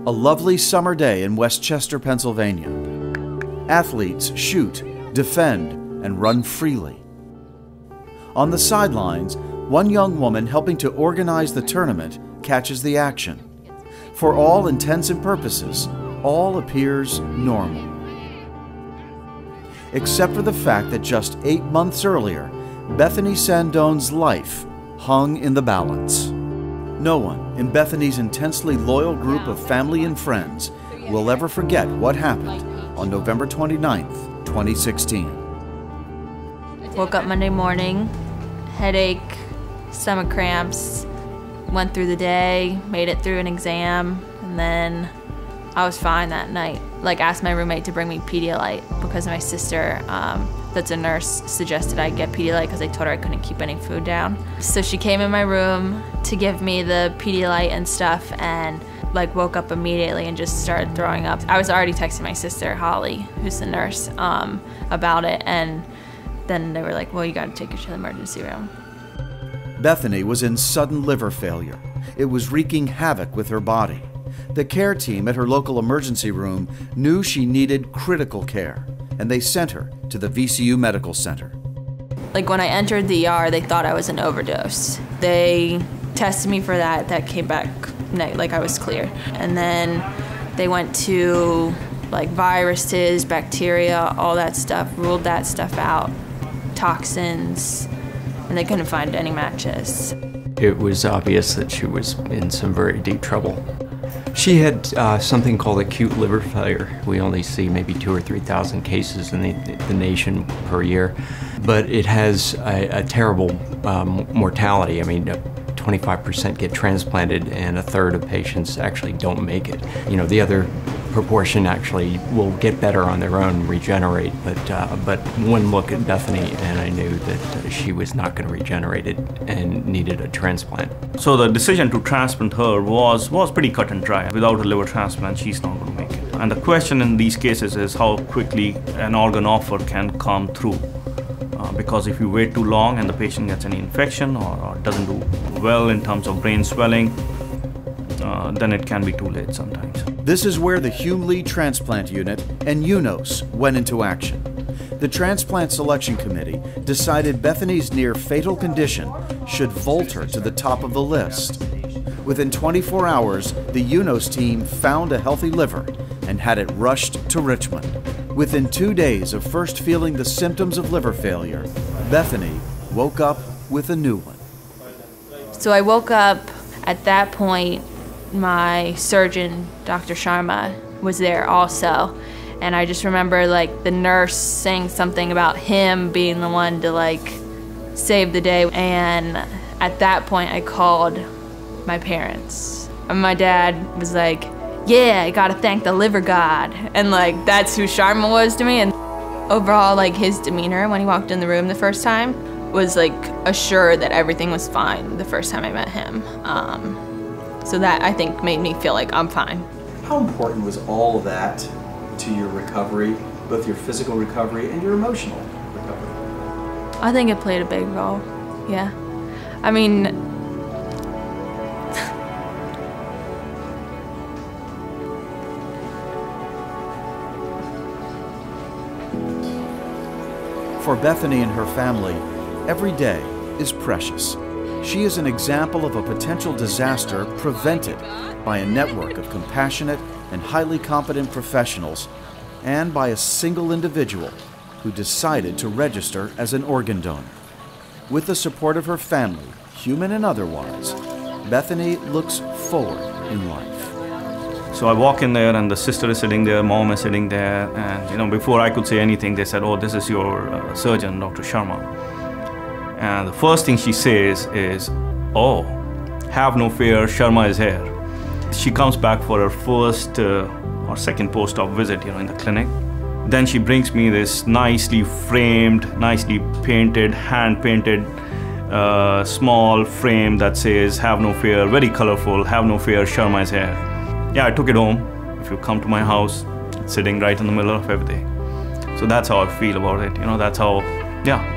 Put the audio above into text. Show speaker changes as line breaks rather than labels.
A lovely summer day in Westchester, Pennsylvania. Athletes shoot, defend, and run freely. On the sidelines, one young woman helping to organize the tournament catches the action. For all intents and purposes, all appears normal. Except for the fact that just 8 months earlier, Bethany Sandone's life hung in the balance. No one in Bethany's intensely loyal group of family and friends will ever forget what happened on November 29th, 2016.
Woke up Monday morning, headache, stomach cramps, went through the day, made it through an exam, and then I was fine that night. Like, asked my roommate to bring me Pedialyte because my sister, that's a nurse, suggested I get Pedialyte because they told her I couldn't keep any food down. So she came in my room to give me the Pedialyte and stuff, and like woke up immediately and just started throwing up. I was already texting my sister, Holly, who's the nurse, about it, and then they were like, well, you gotta take her to the emergency room.
Bethany was in sudden liver failure. It was wreaking havoc with her body. The care team at her local emergency room knew she needed critical care, and they sent her to the VCU Medical Center.
Like, when I entered the ER, they thought I was an overdose. They tested me for that. That came back, like, I was clear. And then they went to, like, viruses, bacteria, all that stuff, ruled that stuff out, toxins, and they couldn't find any matches.
It was obvious that she was in some very deep trouble. She had something called acute liver failure. We only see maybe 2,000 or 3,000 cases in the nation per year, but it has a terrible mortality. I mean, 25% get transplanted, and a third of patients actually don't make it. You know, the other proportion actually will get better on their own, regenerate, but one look at Bethany and I knew that she was not going to regenerate it and needed a transplant.
So the decision to transplant her was pretty cut and dry. Without a liver transplant, she's not going to make it. And the question in these cases is how quickly an organ offer can come through. Because if you wait too long and the patient gets any infection or doesn't do well in terms of brain swelling, then it can be too late sometimes.
This is where the Hume-Lee Transplant Unit and UNOS went into action. The Transplant Selection Committee decided Bethany's near-fatal condition should vault her to the top of the list. Within 24 hours, the UNOS team found a healthy liver and had it rushed to Richmond. Within 2 days of first feeling the symptoms of liver failure, Bethany woke up with a new one.
So I woke up. At that point, my surgeon, Dr. Sharma, was there also. And I just remember, like, the nurse saying something about him being the one to, like, save the day. And at that point, I called my parents. And my dad was like, yeah, I gotta thank the liver god. And, like, that's who Sharma was to me. And overall, like, his demeanor when he walked in the room the first time was, like, assured that everything was fine the first time I met him. So that, I think, made me feel like I'm fine.
How important was all of that to your recovery, both your physical recovery and your emotional recovery?
I think it played a big role, yeah. I mean,
For Bethany and her family, every day is precious. She is an example of a potential disaster prevented by a network of compassionate and highly competent professionals and by a single individual who decided to register as an organ donor. With the support of her family, human and otherwise, Bethany looks forward in life.
So I walk in there and the sister is sitting there, mom is sitting there, and, you know, before I could say anything, they said, oh, this is your surgeon, Dr. Sharma. And the first thing she says is, oh, have no fear, Sharma is here. She comes back for her first or second post-op visit, you know, in the clinic. Then she brings me this nicely framed, nicely painted, hand-painted small frame that says, have no fear, very colorful, have no fear, Sharma is here. Yeah, I took it home. If you come to my house, it's sitting right in the middle of everything. So that's how I feel about it, you know, that's how, yeah.